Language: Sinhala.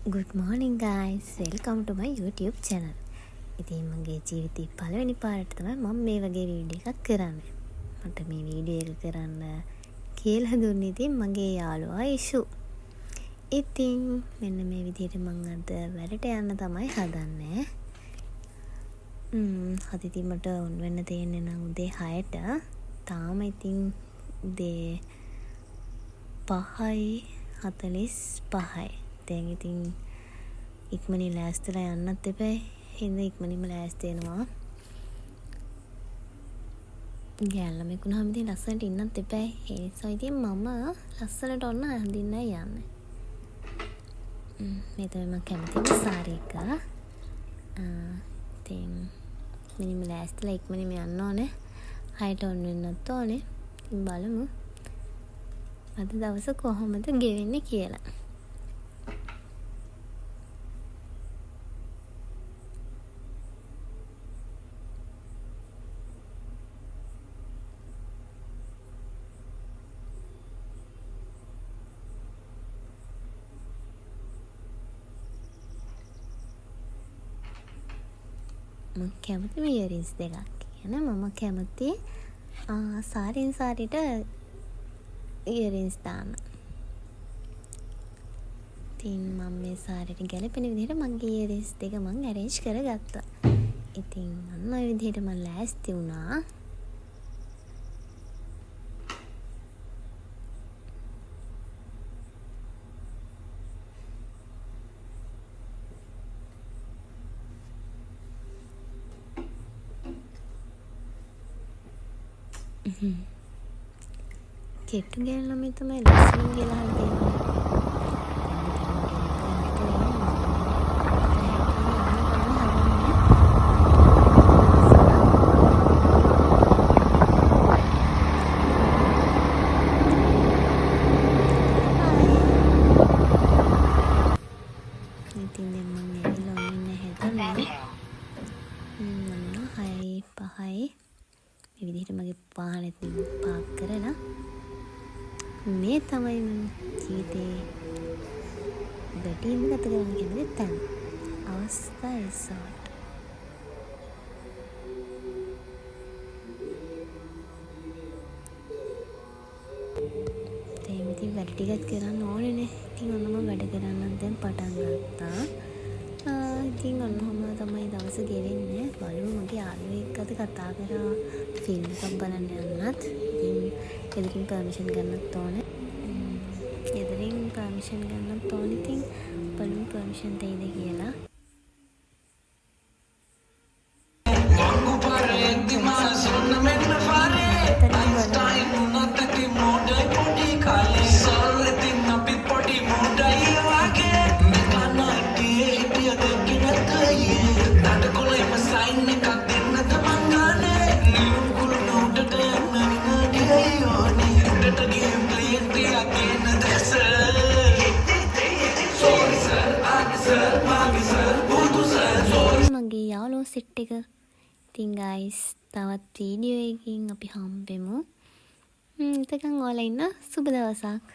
Good morning guys, welcome to my YouTube channel. ඉතින් මගේ ජීවිතේ පළවෙනි පාරට තමයි මම මේ වගේ වීඩියෝ එකක් කරන්නේ. මට මේ වීඩියෝ එක කරන්න කියලා දුන්නේ ඉතින් මගේ යාළුවා ඉෂු. ඉතින් මෙන්න මේ විදිහට මම අද වැඩට යන්න තමයි හදන්නේ. අද ඉතින් මට ඔන් වෙන්න තියෙන්නේ නම් උදේ 6ට. තාම ඉතින් උදේ 5:45යි. දැන් ඉතින් ඉක්මනින් ලෑස්තිලා යන්නත් එපා. හින්දා ඉක්මනින්ම ලෑස්ති වෙනවා. ගෑල්ලමෙක් වුණාම ඉතින් ලස්සනට ඉන්නත් එපා. ඒ නිසා ඉතින් මම ලස්සනට ඔන්න අඳින්නයි යන්නේ. මේ තමයි මම කැමතිම සාරි එක. ඉතින් මිනිම ලෑස්තිලා ඉක්මනින්ම යන්න ඕනේ. 6ට ඔන් වෙන්නත් ඕනේ. ඉතින් බලමු අද දවස කොහොමද ගෙවෙන්නේ කියලා. මම කැමතිම ඉයරින්ස් දෙකක් කියන මම කැමති සාරින් සාරිට ඉයරින්ස් දාන්න. ඉතින් මම මේ සාරිට ගැලපෙන විදිහට මගේ ඉයරින්ස් දෙක මම arrange කරගත්තා. ඉතින් අන්න ඔය විදිහට මම ලෑස්ති වුණා. කෙට්ටු ගෑන ළමයි තමයි ලස්සනින් ගලහලා තියෙන්නේ. ඉතින් දැන් මම ඇවිල්ලා ඔන්න හැදන්නේ. මම 6:05යි. මේ විදිහට මගේ වාහනේත් පාක් කරලා මේ තමයි මම ජීවිතේ වැඩිම ගත කරන්න කැමති තැන. අවස්ථා resort. දැන් ඉතින් වැඩ ටිකක් කරන්න ඕනේනේ. ඉතින් ඔන්නම වැඩ කරන්නත් දැන් පටන් ගත්තා. ඉතින් ඔන්නම තමයි දවස ගෙවෙන්නේ. බලමු මගේ යාළුවෙක් අද කතා කරා ෆිල්ම් එකක් බලන්න යන්නත්. ඉතින් එදකින් පර්මිෂන් ගන්නත් ඕනේ. එදරින් පර්මිෂන් ගන්නත් ඕනේ. ඉතින් බලමු පර්මිෂන් දෙයිද කියලා. මගේ යාළුවෝ සෙට් එක. ඉතින් guys තවත් වීඩියෝ එකකින් අපි හම්බෙමු. එතකන් ඔයාලා ඉන්න සුබ දවසක්.